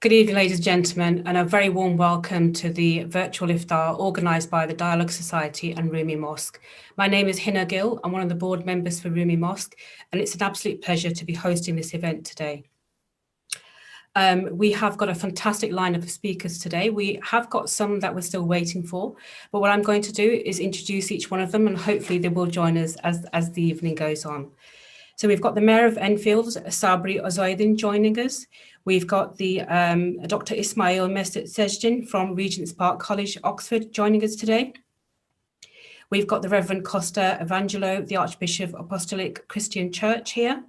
Good evening, ladies and gentlemen, and a very warm welcome to the virtual iftar organised by the Dialogue Society and Rumi Mosque. My name is Hina Gill. I'm one of the board members for Rumi Mosque, and it's an absolute pleasure to be hosting this event today. We have got a fantastic lineup of speakers today. We have got some that we're still waiting for, but what I'm going to do is introduce each one of them, and hopefully they will join us as the evening goes on. So we've got the Mayor of Enfield, Sabri Ozaidin, joining us. We've got the Dr. Ismail Mesut Sejdin from Regent's Park College, Oxford, joining us today. We've got the Reverend Costa Evangelo, the Archbishop of Apostolic Christian Church here.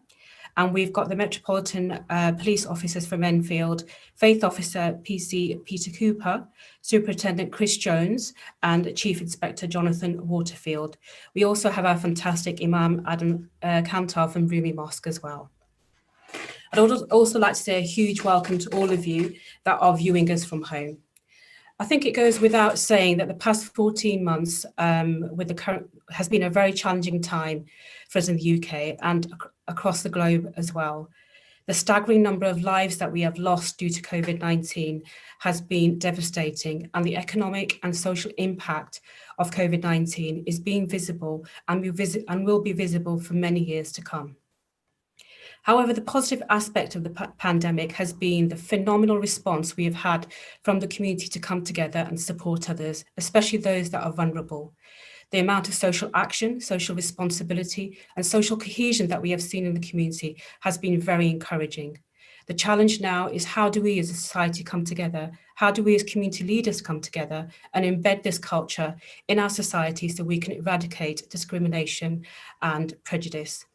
And we've got the Metropolitan Police Officers from Enfield, Faith Officer PC Peter Cooper, Superintendent Chris Jones, and Chief Inspector Jonathan Waterfield. We also have our fantastic Imam Adam Kantar from Rumi Mosque as well. I'd also like to say a huge welcome to all of you that are viewing us from home. I think it goes without saying that the past 14 months with the current has been a very challenging time for us in the UK and across the globe as well. The staggering number of lives that we have lost due to COVID-19 has been devastating, and the economic and social impact of COVID-19 is being visible and will be visible for many years to come. However, the positive aspect of the pandemic has been the phenomenal response we have had from the community to come together and support others, especially those that are vulnerable. The amount of social action, social responsibility, and social cohesion that we have seen in the community has been very encouraging. The challenge now is, how do we as a society come together? How do we as community leaders come together and embed this culture in our society so we can eradicate discrimination and prejudice?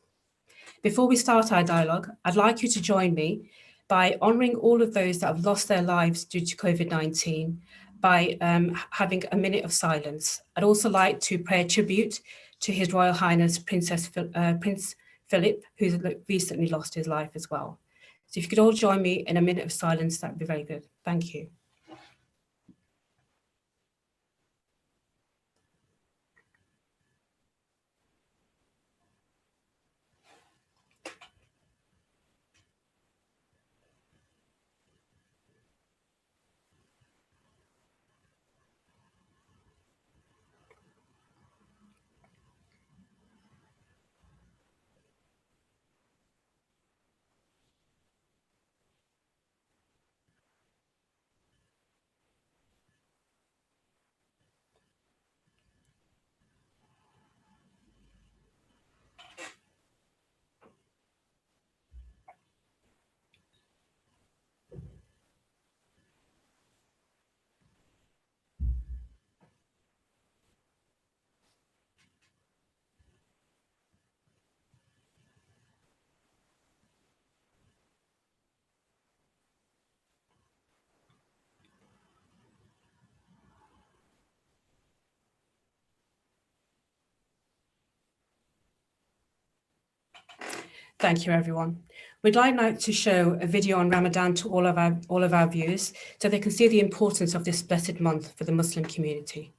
Before we start our dialogue, I'd like you to join me by honouring all of those that have lost their lives due to COVID-19 by having a minute of silence. I'd also like to pay a tribute to His Royal Highness Prince Philip, who's recently lost his life as well. So if you could all join me in a minute of silence, that would be very good. Thank you. Thank you, everyone. We'd like now to show a video on Ramadan to all of our viewers so they can see the importance of this blessed month for the Muslim community.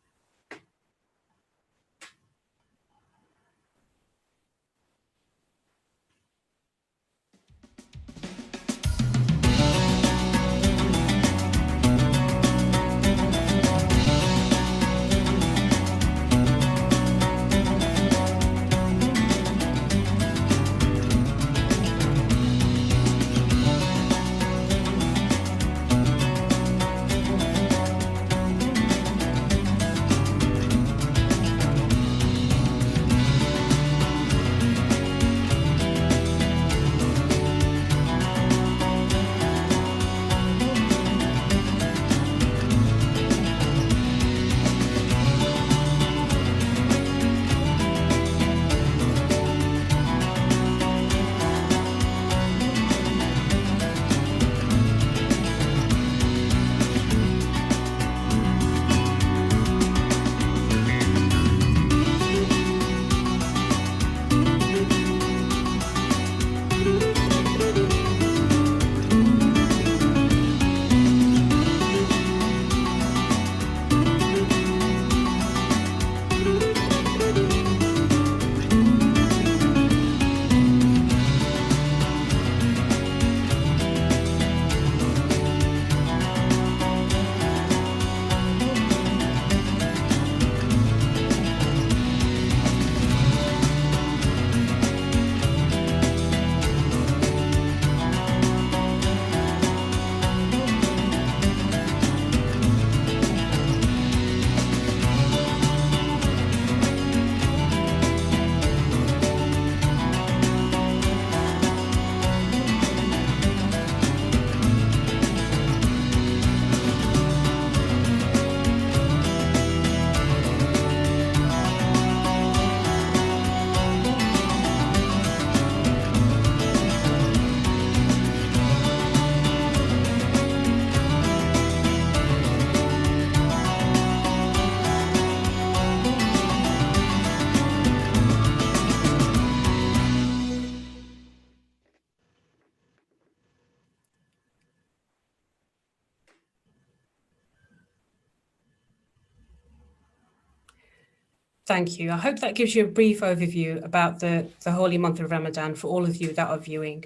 Thank you. I hope that gives you a brief overview about the holy month of Ramadan for all of you that are viewing.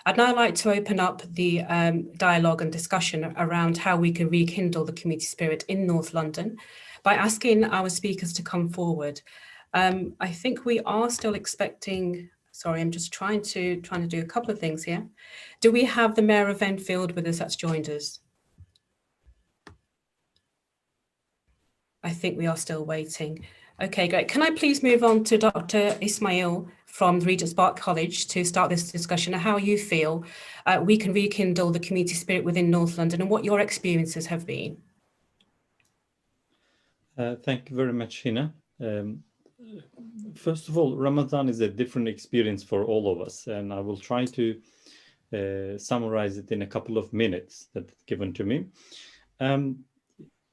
I'd now like to open up the dialogue and discussion around how we can rekindle the community spirit in North London by asking our speakers to come forward. I think we are still expecting, sorry, I'm just trying to do a couple of things here. Do we have the Mayor of Enfield with us that's joined us? I think we are still waiting. Okay, great. Can I please move on to Dr. Ismail from Regent's Park College to start this discussion on how you feel we can rekindle the community spirit within North London and what your experiences have been? Thank you very much, Hina. First of all, Ramadan is a different experience for all of us, and I will try to summarize it in a couple of minutes that's given to me.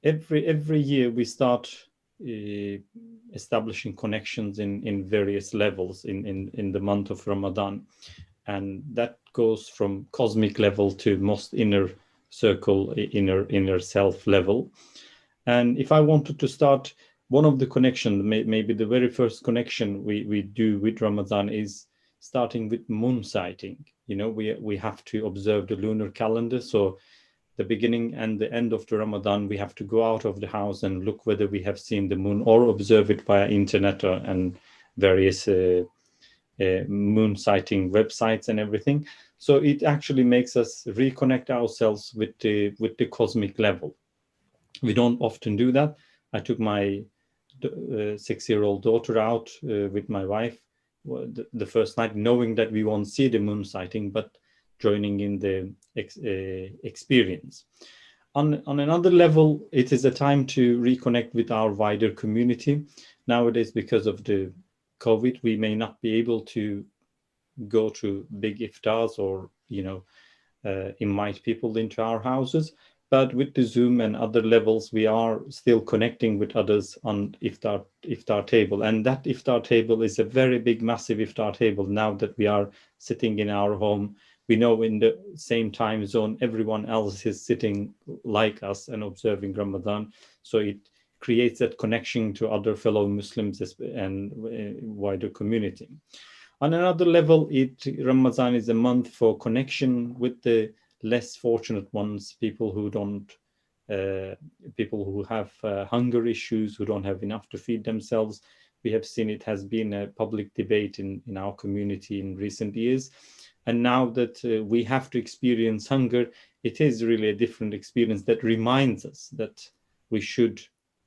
Every year we start establishing connections in various levels in the month of Ramadan, and that goes from cosmic level to most inner circle, inner self level. And if I wanted to start, one of the connections, maybe the very first connection we do with Ramadan is starting with moon sighting. You know, we have to observe the lunar calendar. So the beginning and the end of the Ramadan, we have to go out of the house and look whether we have seen the moon or observe it via internet and various moon sighting websites and everything. So it actually makes us reconnect ourselves with the cosmic level. We don't often do that. I took my 6-year-old daughter out with my wife the first night, knowing that we won't see the moon sighting, but joining in the experience. On another level, it is a time to reconnect with our wider community. Nowadays, because of the COVID, we may not be able to go to big iftars or, invite people into our houses. But with the Zoom and other levels, we are still connecting with others on iftar table. And that iftar table is a very big, massive iftar table. Now that we are sitting in our home, we know in the same time zone, everyone else is sitting like us and observing Ramadan. So it creates that connection to other fellow Muslims and wider community. On another level, Ramadan is a month for connection with the less fortunate ones, people who have hunger issues, who don't have enough to feed themselves. We have seen it has been a public debate in our community in recent years. And now that we have to experience hunger, it is really a different experience that reminds us that we should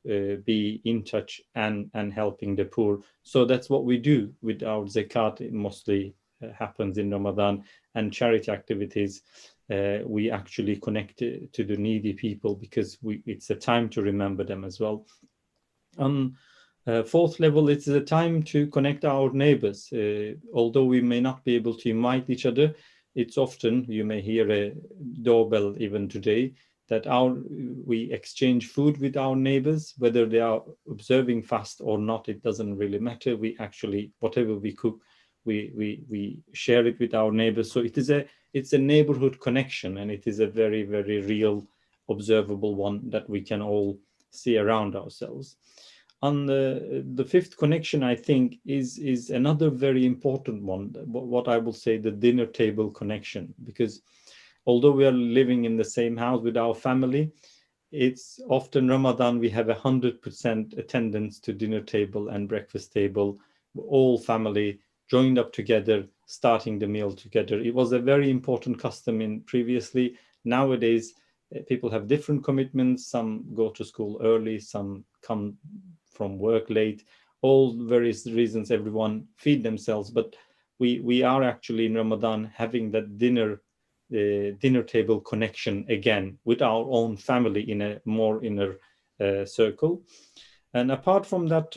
be in touch and helping the poor. So that's what we do with our zakat. It mostly happens in Ramadan, and charity activities. We actually connect to the needy people because it's a time to remember them as well. On fourth level, it's a time to connect our neighbors. Although we may not be able to invite each other, it's often, you may hear a doorbell even today, that we exchange food with our neighbors, whether they are observing fast or not, it doesn't really matter. We actually, whatever we cook, we share it with our neighbors. So it's a neighborhood connection, and it is a very, very real, observable one that we can all see around ourselves. On the fifth connection, I think, is another very important one, what I will say the dinner table connection, because although we are living in the same house with our family, it's often Ramadan, we have 100% attendance to dinner table and breakfast table, all family joined up together, starting the meal together. It was a very important custom in previously. Nowadays, people have different commitments. Some go to school early, some come from work late, all various reasons, everyone feed themselves. But we are actually in Ramadan having that dinner table connection again with our own family in a more inner circle. And apart from that,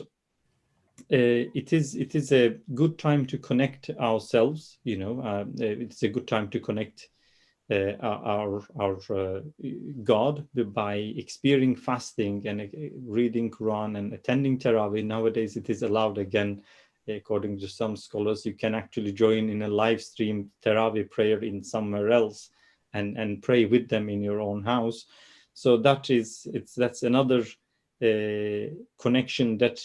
it is a good time to connect ourselves. It's a good time to connect our God by experiencing fasting and reading Quran and attending Taraweeh. Nowadays, it is allowed again. According to some scholars, you can actually join in a live stream Taraweeh prayer in somewhere else and pray with them in your own house. So that's another connection that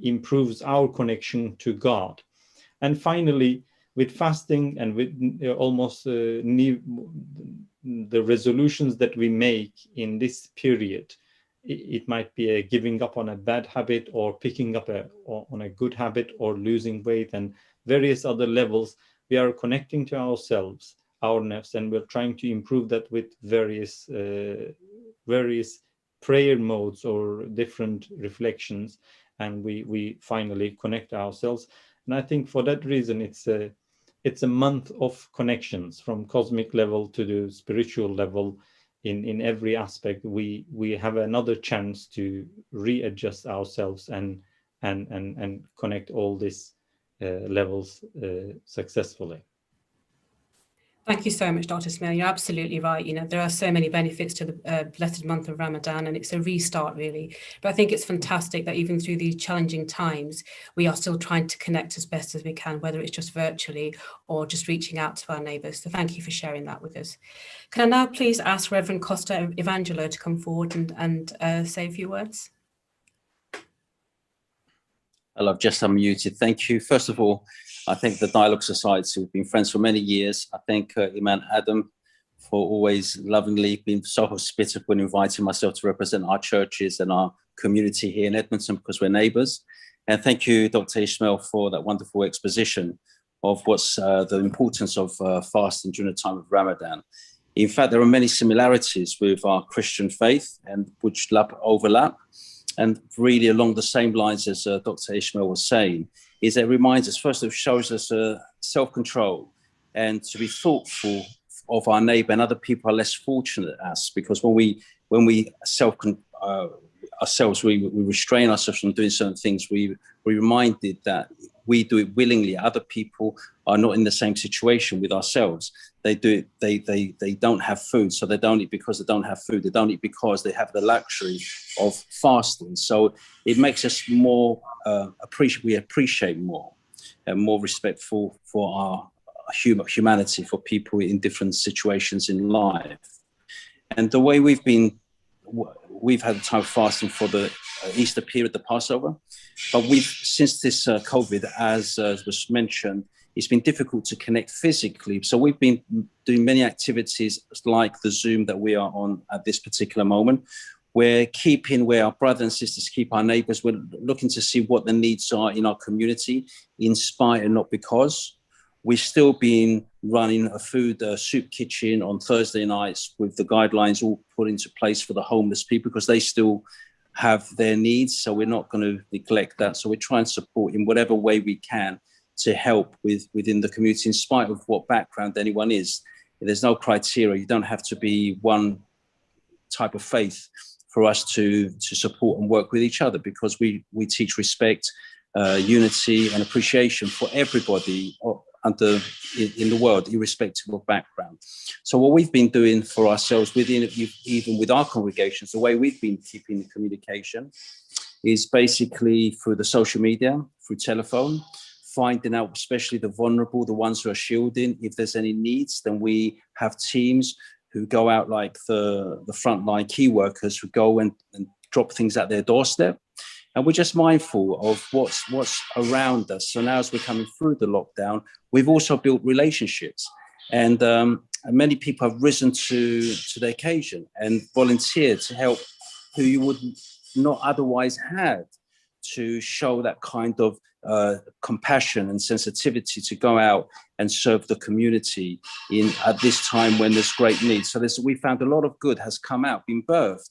improves our connection to God. And finally, with fasting and with almost the resolutions that we make in this period, it might be a giving up on a bad habit or picking up on a good habit or losing weight and various other levels. We are connecting to ourselves, our nafs, and we're trying to improve that with various prayer modes or different reflections, and we finally connect ourselves. And I think for that reason, it's a month of connections from cosmic level to the spiritual level. In every aspect, we have another chance to readjust ourselves and connect all these levels successfully. Thank you so much, Dr. Smil. You're absolutely right. You know, there are so many benefits to the blessed month of Ramadan, and it's a restart, really. But I think it's fantastic that even through these challenging times, we are still trying to connect as best as we can, whether it's just virtually or just reaching out to our neighbours. So thank you for sharing that with us. Can I now please ask Reverend Costa Evangelo to come forward and say a few words? Hello, I've just unmuted. Thank you. First of all, I thank the Dialogue Society. We've been friends for many years. I thank Imam Adam for always lovingly being so hospitable and inviting myself to represent our churches and our community here in Edmonton because we're neighbours. And thank you, Dr. Ishmael, for that wonderful exposition of what's the importance of fasting during the time of Ramadan. In fact, there are many similarities with our Christian faith and which overlap. And really along the same lines as Dr. Ishmael was saying, is it reminds us, first it shows us self-control and to be thoughtful of our neighbour, and other people are less fortunate than us, because when we ourselves, we restrain ourselves from doing certain things, we're reminded that we do it willingly. Other people are not in the same situation with ourselves. They do it, they don't have food, so they don't eat because they don't have food. They don't eat because they have the luxury of fasting. So it makes us more appreciate more and more respectful for our humanity, for people in different situations in life. And the way we've had the time of fasting for the Easter period, the Passover, but since this COVID, as was mentioned, it's been difficult to connect physically. So we've been doing many activities like the Zoom that we are on at this particular moment. We're keeping where our brothers and sisters keep our neighbours. We're looking to see what the needs are in our community, in spite and not because. We've still been running a food soup kitchen on Thursday nights with the guidelines all put into place for the homeless people, because they still have their needs. So we're not going to neglect that. So we try and support in whatever way we can to help within the community, in spite of what background anyone is. There's no criteria. You don't have to be one type of faith for us to support and work with each other, because we teach respect, unity and appreciation for everybody in the world, irrespective of background. So what we've been doing for ourselves even with our congregations, the way we've been keeping communication is basically through the social media, through telephone, finding out especially the vulnerable, the ones who are shielding. If there's any needs, then we have teams who go out, like the frontline key workers who go and drop things at their doorstep. And we're just mindful of what's around us. So now as we're coming through the lockdown, we've also built relationships. And many people have risen to the occasion and volunteered to help who you would not otherwise have, to show that kind of compassion and sensitivity to go out and serve the community at this time when there's great need. So we found a lot of good has come out, been birthed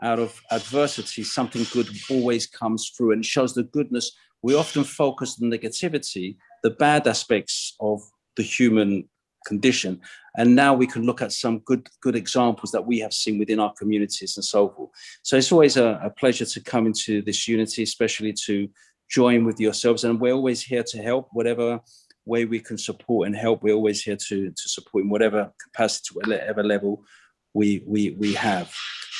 out of adversity. Something good always comes through, and it shows the goodness. We often focus on negativity, the bad aspects of the human condition, and now we can look at some good examples that we have seen within our communities and so forth. So it's always a pleasure to come into this unity, especially to join with yourselves, and we're always here to help. Whatever way we can support and help, we're always here to support in whatever capacity, whatever level we have.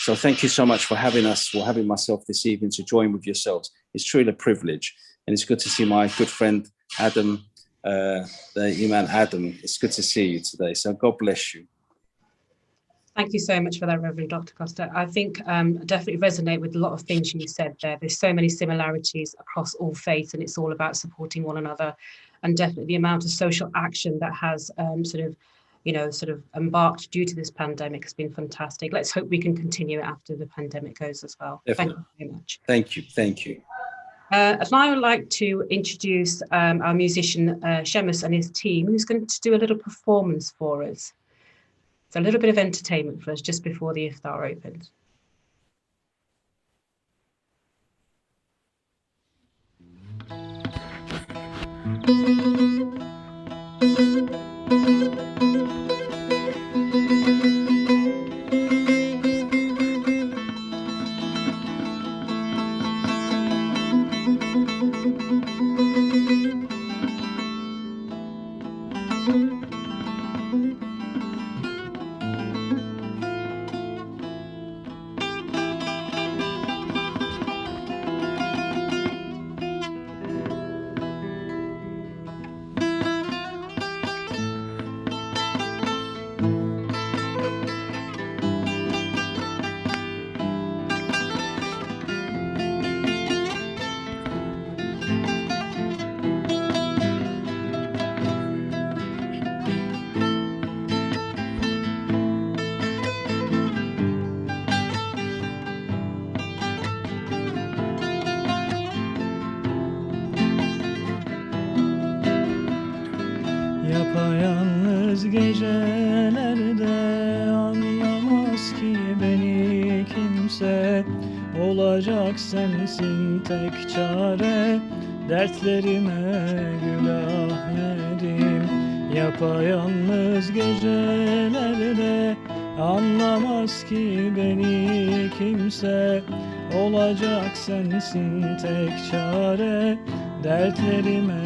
So thank you so much for having us, for having myself this evening to join with yourselves. It's truly a privilege, and it's good to see my good friend Adam, the Imam Adam. It's good to see you today. So God bless you. Thank you so much for that, Reverend Dr. Costa. I think I definitely resonate with a lot of things you said there. There's so many similarities across all faiths, and it's all about supporting one another. And definitely the amount of social action that has sort of embarked due to this pandemic has been fantastic. Let's hope we can continue after the pandemic goes as well. Definitely. Thank you very much. Thank you. Thank you. And I would like to introduce our musician, Seamus, and his team, who's going to do a little performance for us. So a little bit of entertainment for us just before the iftar opens. Yapayalnız gecelerde anlamaz ki beni kimse. Olacak sensin tek çare, dertlerime gül Ahmet'im. Yapayalnız gecelerde anlamaz ki beni kimse. Olacak sensin tek çare, dertlerime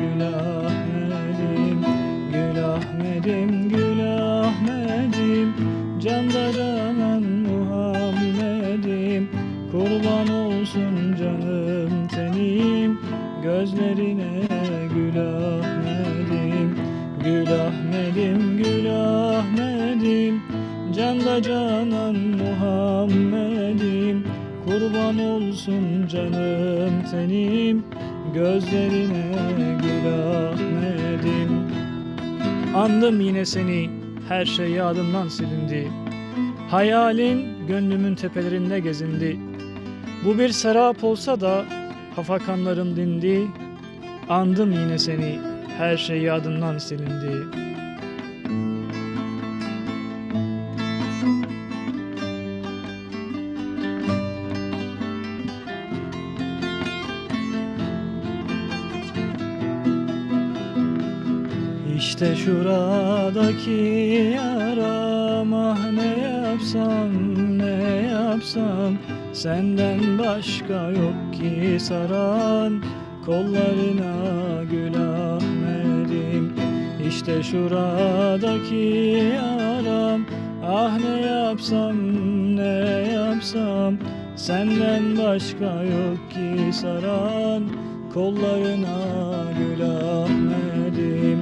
gül Ahmet'im. Gül Ahmet'im, gül Ahmet'im, canda canan Muhammed'im. Kurban olsun canım tenim, gözlerine gül Ahmet'im. Gül Ahmet'im, gül Ahmet'im, canda canan Muhammed'im. Kurban olsun canım tenim, gözlerine gül Ahmet'im. Andım yine seni, her şey yadımdan silindi. Hayalin gönlümün tepelerinde gezindi. Bu bir serap olsa da hafakanlarım dindi. Andım yine seni, her şey yadımdan silindi. İşte şuradaki yaram, ah ne yapsam ne yapsam, senden başka yok ki saran, kollarına gül Ahmet'im. İşte şuradaki yaram, ah ne yapsam ne yapsam, senden başka yok ki saran, kollarına gül Ahmet'im.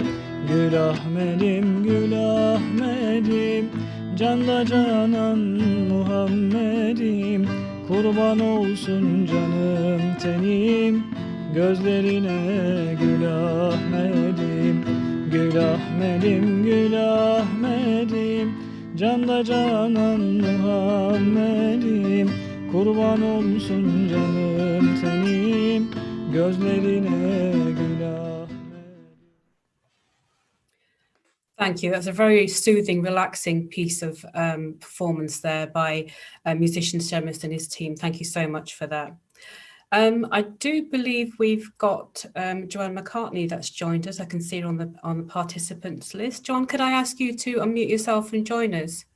Gül Ahmet'im, gül Ahmet'im, canda canan Muhammed'im. Kurban olsun canım tenim, gözlerine gül Ahmet'im. Gül Ahmet'im, gül Ahmet'im, canda canan Muhammed'im. Kurban olsun canım tenim, gözlerine gül Ahmet'im. Thank you. That's a very soothing, relaxing piece of performance there by musician Seamus and his team. Thank you so much for that. I do believe we've got Joanne McCartney that's joined us. I can see her on the participants list. Joanne, could I ask you to unmute yourself and join us?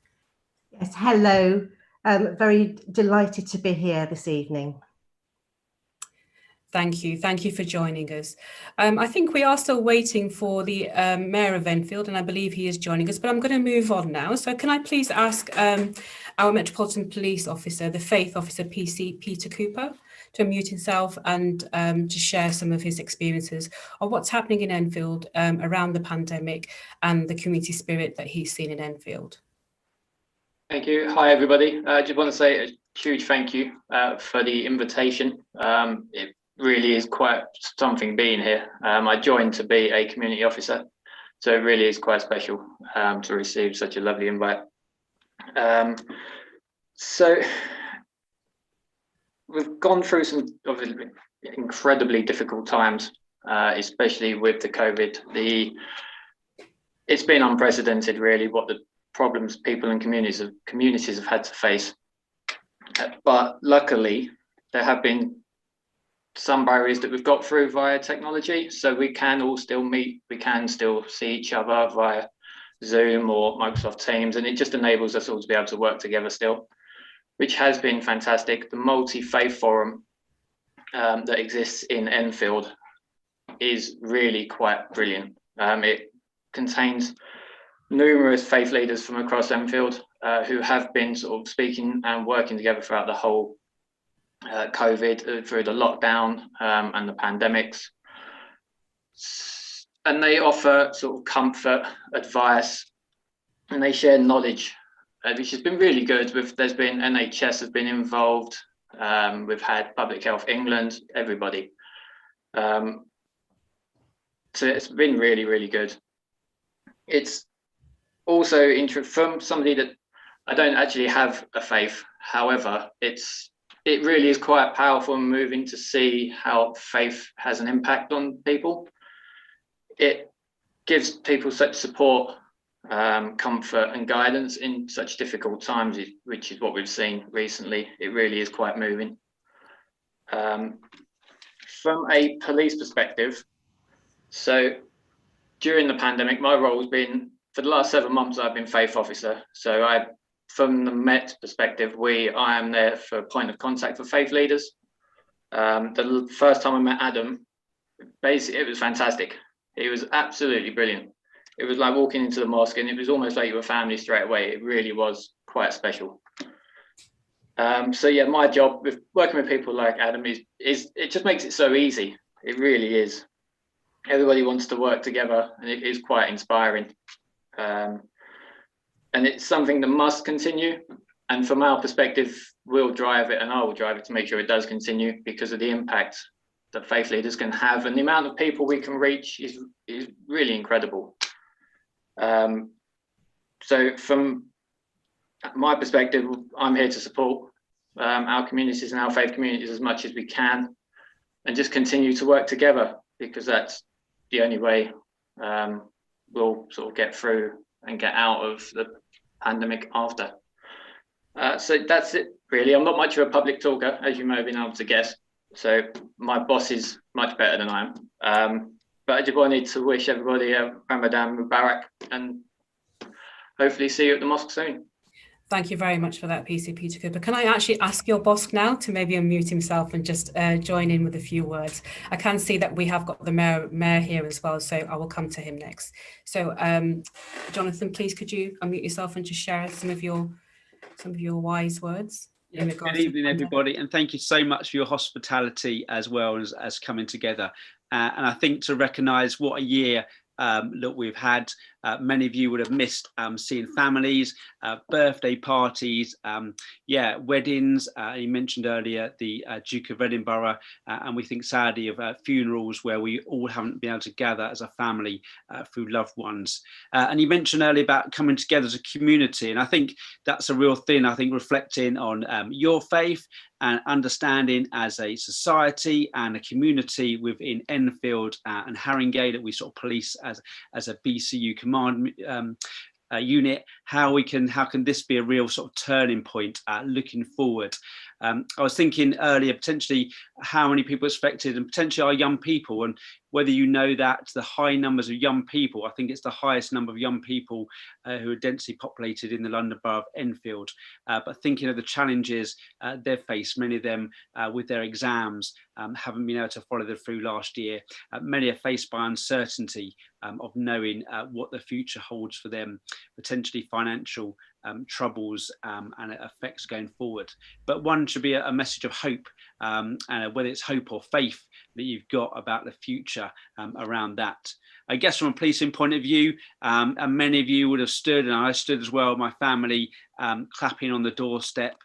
Yes, hello. Very delighted to be here this evening. Thank you. Thank you for joining us. I think we are still waiting for the Mayor of Enfield, and I believe he is joining us, but I'm going to move on now. So can I please ask our Metropolitan Police Officer, the Faith Officer PC, Peter Cooper, to unmute himself and to share some of his experiences of what's happening in Enfield around the pandemic and the community spirit that he's seen in Enfield. Thank you. Hi, everybody. I just want to say a huge thank you for the invitation. It really is quite something being here. I joined to be a community officer, so it really is quite special to receive such a lovely invite. So we've gone through some obviously incredibly difficult times, especially with the COVID. It's been unprecedented, really, what the problems people and communities have had to face. But luckily, there have been some barriers that we've got through via technology, so we can all still meet, we can still see each other via Zoom or Microsoft Teams, and it just enables us all to be able to work together still, which has been fantastic. The multi-faith forum that exists in Enfield is really quite brilliant. It contains numerous faith leaders from across Enfield who have been sort of speaking and working together throughout the whole COVID, through the lockdown and the pandemics. And they offer sort of comfort, advice, and they share knowledge, which has been really good. There's been NHS has been involved. We've had Public Health England, everybody. So it's been really, really good. It's also from somebody that I don't actually have a faith. However, it really is quite powerful and moving to see how faith has an impact on people. It gives people such support, comfort and guidance in such difficult times, which is what we've seen recently. It really is quite moving. From a police perspective, so during the pandemic, my role has been, for the last 7 months, I've been faith officer. So from the Met perspective, I am there for a point of contact for faith leaders. The first time I met Adam, basically, it was fantastic. It was absolutely brilliant. It was like walking into the mosque, and it was almost like you were family straight away. It really was quite special. So yeah, my job with working with people like Adam is it just makes it so easy. It really is. Everybody wants to work together, and it is quite inspiring. And it's something that must continue. And from our perspective, we'll drive it, and I will drive it to make sure it does continue, because of the impact that faith leaders can have, and the amount of people we can reach is really incredible. So from my perspective, I'm here to support our communities and our faith communities as much as we can, and just continue to work together, because that's the only way we'll sort of get through and get out of the pandemic after. So that's it, really. I'm not much of a public talker, as you may have been able to guess. So my boss is much better than I am. But I just wanted to wish everybody a Ramadan Mubarak, and hopefully see you at the mosque soon. Thank you very much for that, PC Peter Cooper. Can I actually ask your boss now to maybe unmute himself and just join in with a few words? I can see that we have got the mayor here as well, so I will come to him next. So Jonathan, please could you unmute yourself and just share some of your wise words? Yeah, good evening, everybody, and thank you so much for your hospitality as well as coming together. And I think to recognise what a year that we've had. Many of you would have missed seeing families, birthday parties, weddings. You mentioned earlier the Duke of Edinburgh, and we think sadly of funerals where we all haven't been able to gather as a family through loved ones. And you mentioned earlier about coming together as a community, and I think that's a real thing. I think reflecting on your faith and understanding as a society and a community within Enfield and Haringey that we sort of police as a BCU command unit, how can this be a real sort of turning point looking forward. I was thinking earlier potentially how many people are affected, and potentially our young people, and whether you know that the high numbers of young people, I think it's the highest number of young people who are densely populated in the London Borough of Enfield, but thinking of the challenges they've faced, many of them with their exams, haven't been able to follow them through last year. Many are faced by uncertainty of knowing what the future holds for them, potentially financial troubles and effects going forward. But one should be a message of hope, and whether it's hope or faith that you've got about the future around that. I guess from a policing point of view, and many of you would have stood, and I stood as well, my family, clapping on the doorstep,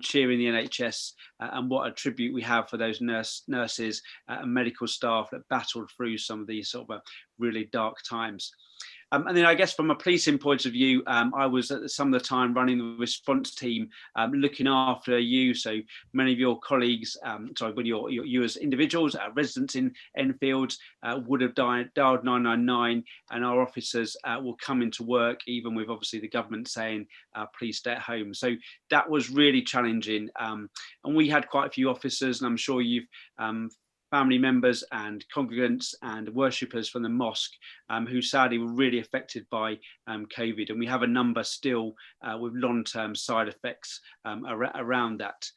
cheering the NHS, and what a tribute we have for those nurses and medical staff that battled through some of these sort of really dark times. And then I guess from a policing point of view, I was at some of the time running the response team, looking after you. So many of your colleagues, when you as individuals, residents in Enfield, would have dialed 999, and our officers will come into work, even with obviously the government saying, please stay at home. So that was really challenging. And we had quite a few officers, and I'm sure you've family members and congregants and worshippers from the mosque who sadly were really affected by COVID. And we have a number still with long-term side effects around that.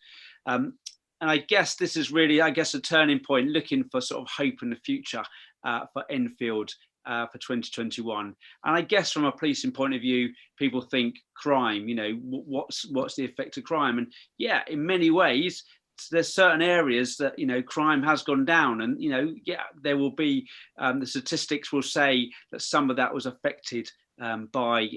And I guess this is really, a turning point, looking for sort of hope in the future for Enfield for 2021. And I guess from a policing point of view, people think crime, what's the effect of crime? And yeah, in many ways, there's certain areas that crime has gone down, and there will be the statistics will say that some of that was affected by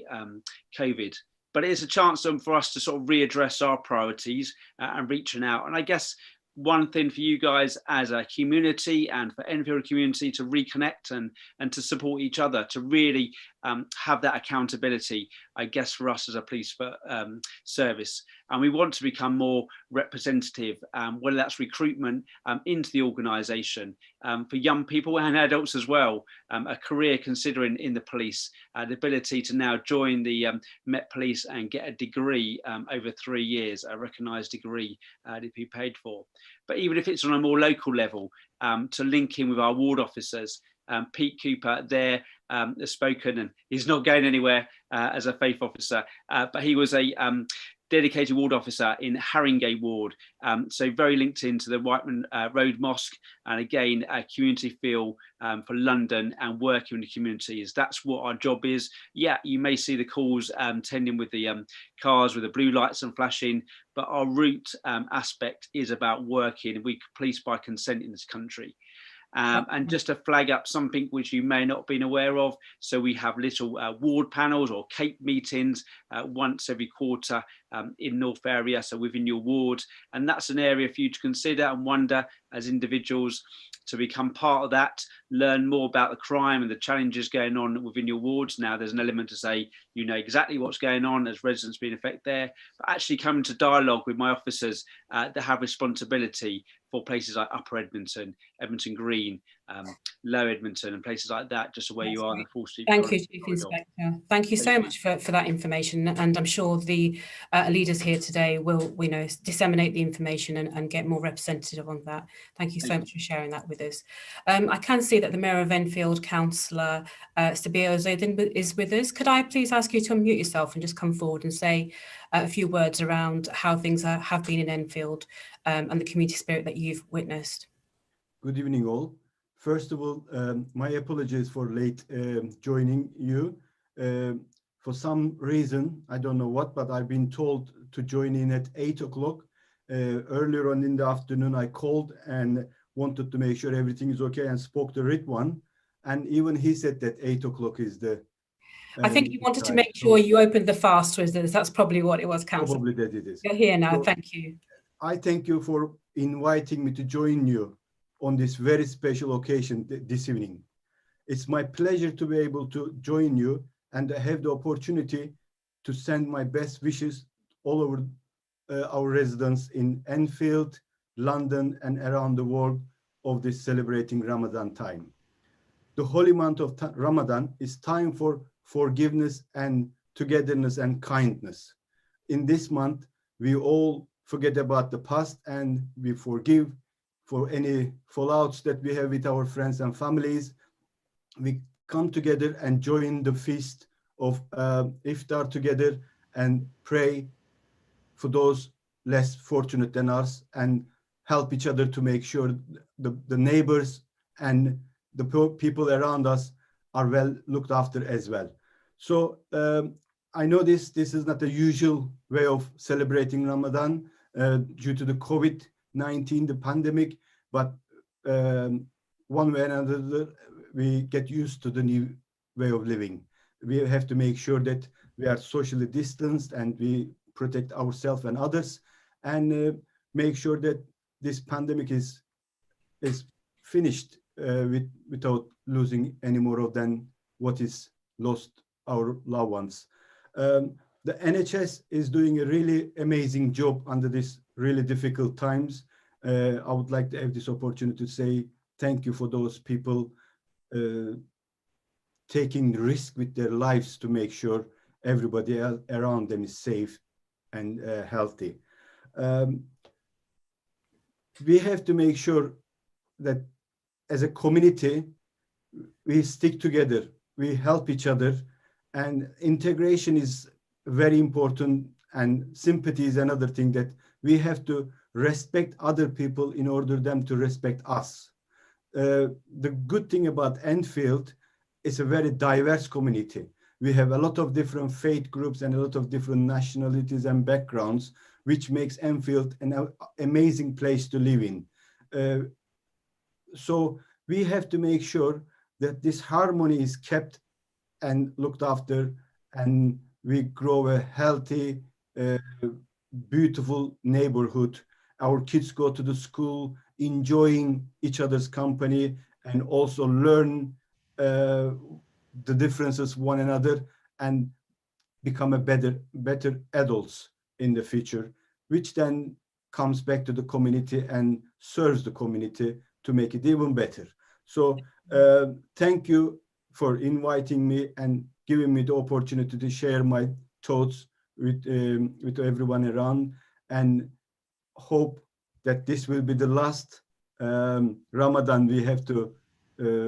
COVID, but it is a chance for us to sort of readdress our priorities and reaching out. And I guess one thing for you guys as a community and for Enfield community to reconnect and to support each other, to really have that accountability, I guess, for us as a police service. And we want to become more representative, whether that's recruitment into the organisation, for young people and adults as well, a career considering in the police, the ability to now join the Met Police and get a degree over 3 years, a recognised degree to be paid for. But even if it's on a more local level, to link in with our ward officers. Pete Cooper there has spoken, and he's not going anywhere as a faith officer, but he was a dedicated ward officer in Haringey ward, so very linked into the Whiteman Road Mosque, and again a community feel for London and working in the communities. That's what our job is. Yeah, you may see the calls tending with the cars with the blue lights and flashing, but our root aspect is about working. We police by consent in this country. And just to flag up something which you may not have been aware of, so we have little ward panels or CAPE meetings once every quarter in North area, so within your ward, and that's an area for you to consider and wonder as individuals to become part of that, learn more about the crime and the challenges going on within your wards. Now there's an element to say you know exactly what's going on as residents being affected there, but actually come into dialogue with my officers that have responsibility for places like Upper Edmonton, Edmonton Green, Low Edmonton, and places like that, just where you are in the Fall Street. Thank you, Chief Inspector. Thank you so much for that information, and I'm sure the leaders here today will disseminate the information and get more representative on that. Thank you so much for sharing that with us. I can see that the Mayor of Enfield, Councillor Sabir Ozodin, is with us. Could I please ask you to unmute yourself and just come forward and say a few words around how things have been in Enfield and the community spirit that you've witnessed? Good evening, all. First of all, my apologies for late joining you. For some reason, I don't know what, but I've been told to join in at 8 o'clock. Earlier on in the afternoon, I called and wanted to make sure everything is okay and spoke to Ridwan. And even he said that 8 o'clock is the I think you wanted to make sure you opened the fast with us. That's probably what it was, Councillor. Probably that it is. You're here now. So, thank you. I thank you for inviting me to join you on this very special occasion this evening. It's my pleasure to be able to join you and have the opportunity to send my best wishes all over our residents in Enfield, London, and around the world of this celebrating Ramadan time. The holy month of Ramadan is time for forgiveness and togetherness and kindness. In this month, we all forget about the past and we forgive for any fallouts that we have with our friends and families. We come together and join the feast of iftar together and pray for those less fortunate than us and help each other to make sure the neighbors and the people around us are well looked after as well. So I know this is not a usual way of celebrating Ramadan due to the COVID-19, the pandemic, but one way or another, we get used to the new way of living. We have to make sure that we are socially distanced and we protect ourselves and others, and make sure that this pandemic is finished without losing any more than what is lost our loved ones. The NHS is doing a really amazing job under these really difficult times. I would like to have this opportunity to say thank you for those people taking risk with their lives to make sure everybody around them is safe and healthy. We have to make sure that as a community, we stick together, we help each other, and integration is very important, and sympathy is another thing, that we have to respect other people in order them to respect us. The good thing about Enfield is a very diverse community. We have a lot of different faith groups and a lot of different nationalities and backgrounds, which makes Enfield an amazing place to live in. So we have to make sure that this harmony is kept and looked after, and we grow a healthy, beautiful neighborhood. Our kids go to the school enjoying each other's company and also learn the differences one another and become a better adults in the future, which then comes back to the community and serves the community to make it even better. So thank you for inviting me and giving me the opportunity to share my thoughts with everyone around, and hope that this will be the last Ramadan we have to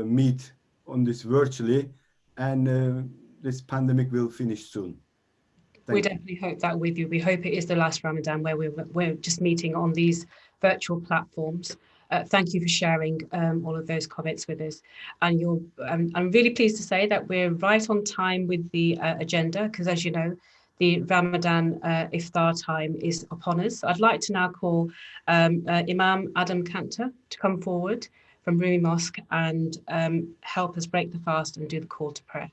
meet on this virtually, and this pandemic will finish soon. We definitely hope that with you. We hope it is the last Ramadan where we're just meeting on these virtual platforms. Thank you for sharing all of those comments with us. And I'm really pleased to say that we're right on time with the agenda, because as you know, the Ramadan iftar time is upon us. I'd like to now call Imam Adam Kanter to come forward from Rumi Mosque and help us break the fast and do the call to prayer.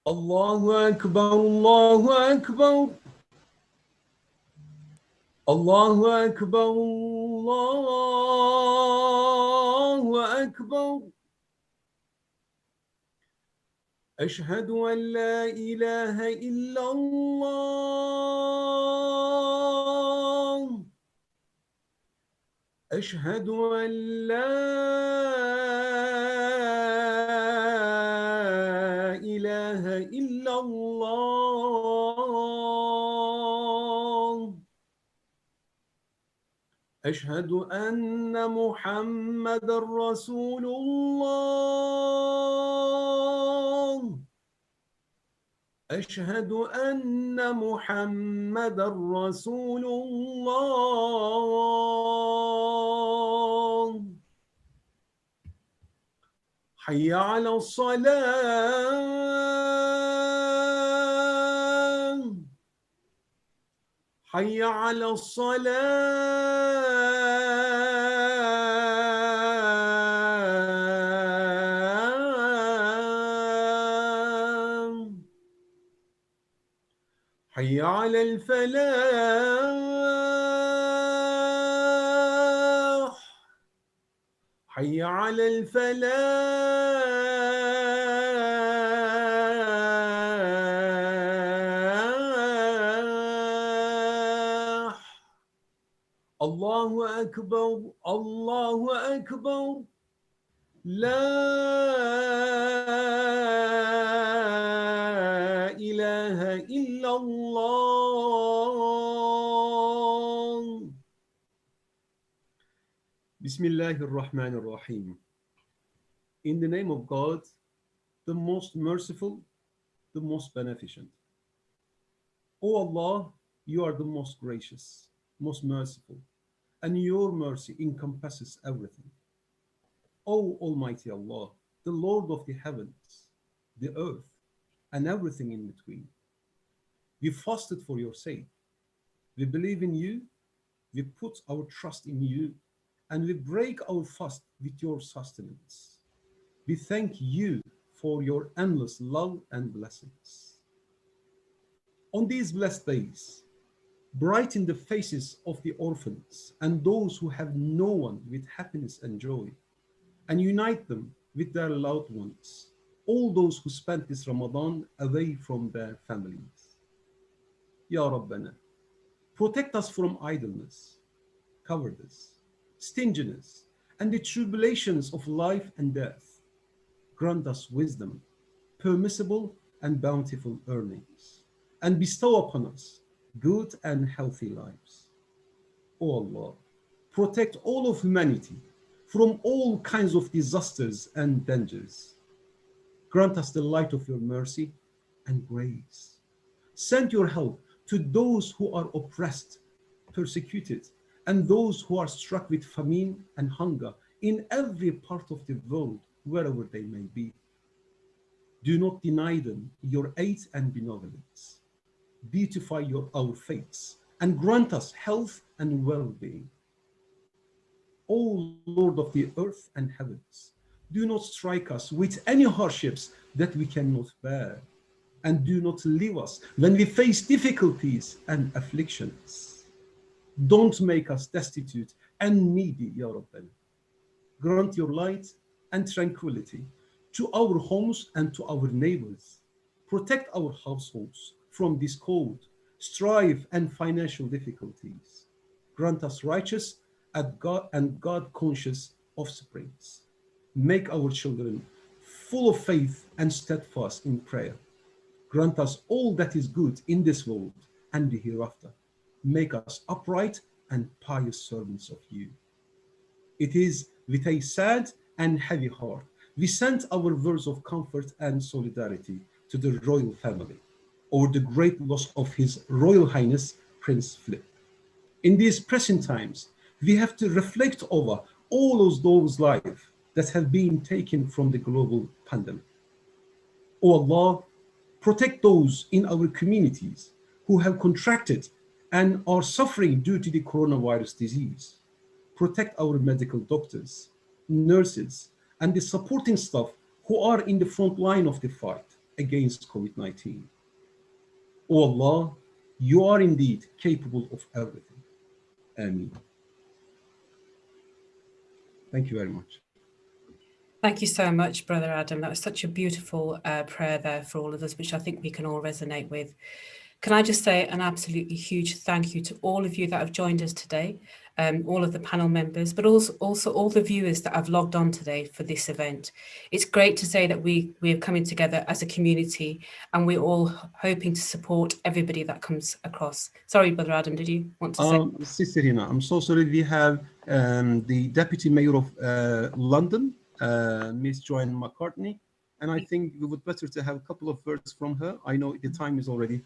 Allahu Akbar, Allahu Akbar. Allahu Akbar, Allahu Akbar. Ashhadu an la ilaha illallah. Ashhadu an la ilaha illallah. Ashhadu anna Muhammadan Rasulullah. Ashhadu anna Muhammadan Rasulullah. Hayya ala salam. Hayya ala salam. Hayya ala al-falah. Hayya ala al-falah. Allahu Akbar, Allahu Akbar. La ilaha illallah. Bismillahirrahmanirrahim. In the name of God, the most merciful, the most beneficent. O Allah, you are the most gracious, most merciful, and your mercy encompasses everything. O Almighty Allah, the Lord of the heavens, the earth, and everything in between, we fasted for your sake. We believe in you, we put our trust in you, and we break our fast with your sustenance. We thank you for your endless love and blessings. On these blessed days, brighten the faces of the orphans and those who have no one with happiness and joy, and unite them with their loved ones, all those who spent this Ramadan away from their families. Ya Rabbana, protect us from idleness, cowardice, stinginess, and the tribulations of life and death. Grant us wisdom, permissible and bountiful earnings, and bestow upon us good and healthy lives. O Allah, protect all of humanity from all kinds of disasters and dangers. Grant us the light of your mercy and grace. Send your help to those who are oppressed, persecuted, and those who are struck with famine and hunger in every part of the world, wherever they may be. Do not deny them your aid and benevolence. Beautify our fates and grant us health and well-being. O Lord of the earth and heavens, do not strike us with any hardships that we cannot bear, and do not leave us when we face difficulties and afflictions. Don't make us destitute and needy, Ya Rabbana. Grant your light and tranquility to our homes and to our neighbors. Protect our households from discord, strife, and financial difficulties. Grant us righteous and God-conscious offsprings. Make our children full of faith and steadfast in prayer. Grant us all that is good in this world and the hereafter. Make us upright and pious servants of you. It is with a sad and heavy heart we send our words of comfort and solidarity to the royal family over the great loss of His Royal Highness Prince Philip. In these pressing times, we have to reflect over all of those lives that have been taken from the global pandemic. O Allah, protect those in our communities who have contracted and are suffering due to the coronavirus disease. Protect our medical doctors, nurses, and the supporting staff who are in the front line of the fight against COVID-19. O Allah, you are indeed capable of everything. Ameen. Thank you very much. Thank you so much, Brother Adam. That was such a beautiful prayer there for all of us, which I think we can all resonate with. Can I just say an absolutely huge thank you to all of you that have joined us today, all of the panel members, but also all the viewers that have logged on today for this event. It's great to say that we are coming together as a community and we're all hoping to support everybody that comes across. Sorry, Brother Adam, did you want to say? Sister Hina, I'm so sorry. We have the Deputy Mayor of London, Miss Joanne McCartney, and I think we would better to have a couple of words from her. I know the time is already.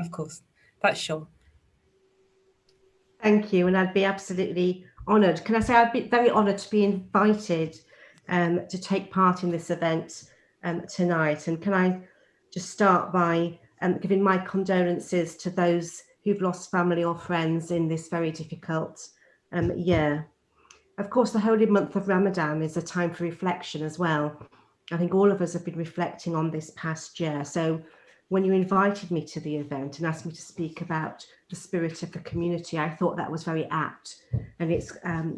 Of course, that's sure. Thank you, and I'd be absolutely honoured. Can I say I'd be very honoured to be invited to take part in this event tonight. And can I just start by giving my condolences to those who've lost family or friends in this very difficult year. Of course, the holy month of Ramadan is a time for reflection as well. I think all of us have been reflecting on this past year. So when you invited me to the event and asked me to speak about the spirit of the community, I thought that was very apt. And it's a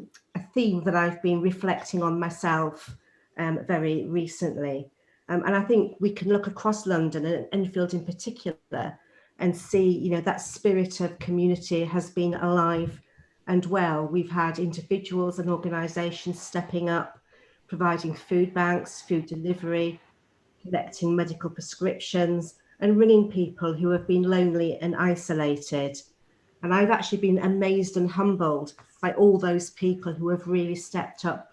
theme that I've been reflecting on myself very recently. And I think we can look across London and Enfield in particular and see, you know, that spirit of community has been alive and well. We've had individuals and organisations stepping up, providing food banks, food delivery, collecting medical prescriptions, and ringing people who have been lonely and isolated. And I've actually been amazed and humbled by all those people who have really stepped up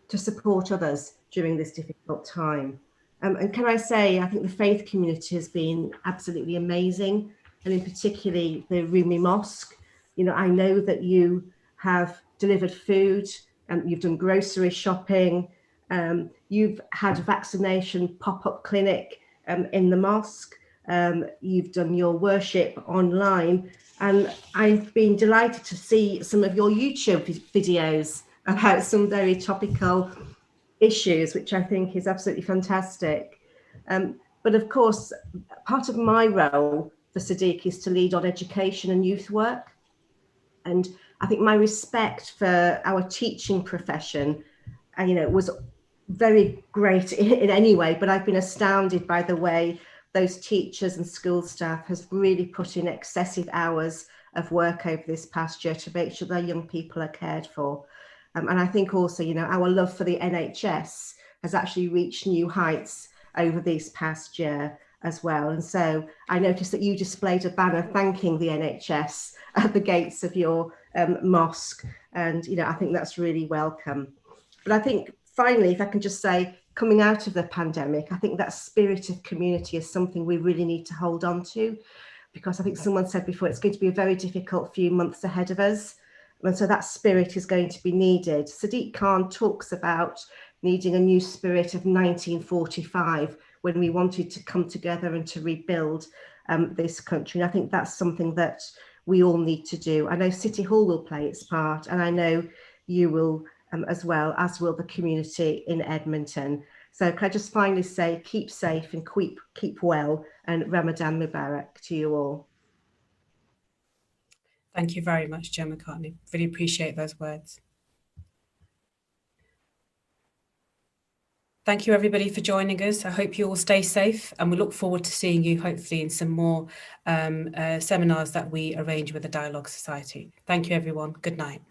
to support others during this difficult time. And can I say, I think the faith community has been absolutely amazing. and in particularly the Rumi Mosque. You know, I know that you have delivered food and you've done grocery shopping. You've had a vaccination pop-up clinic in the mosque. You've done your worship online, and I've been delighted to see some of your YouTube videos about some very topical issues, which I think is absolutely fantastic. But of course, part of my role for Sadiq is to lead on education and youth work. And I think my respect for our teaching profession, you know, was very great in any way, but I've been astounded by the way those teachers and school staff has really put in excessive hours of work over this past year to make sure their young people are cared for. And I think also, you know, our love for the NHS has actually reached new heights over this past year as well. And so I noticed that you displayed a banner thanking the NHS at the gates of your mosque. And, you know, I think that's really welcome. But I think finally, if I can just say, coming out of the pandemic, I think that spirit of community is something we really need to hold on to, because I think someone said before, it's going to be a very difficult few months ahead of us. And so that spirit is going to be needed. Sadiq Khan talks about needing a new spirit of 1945, when we wanted to come together and to rebuild this country. And I think that's something that we all need to do. I know City Hall will play its part, and I know you will as well, as will the community in Edmonton. So can I just finally say, keep safe and keep well, and Ramadan Mubarak to you all. Thank you very much, Jo McCartney. Really appreciate those words. Thank you, everybody, for joining us. I hope you all stay safe, and we look forward to seeing you hopefully in some more seminars that we arrange with the Dialogue Society. Thank you, everyone. Good night.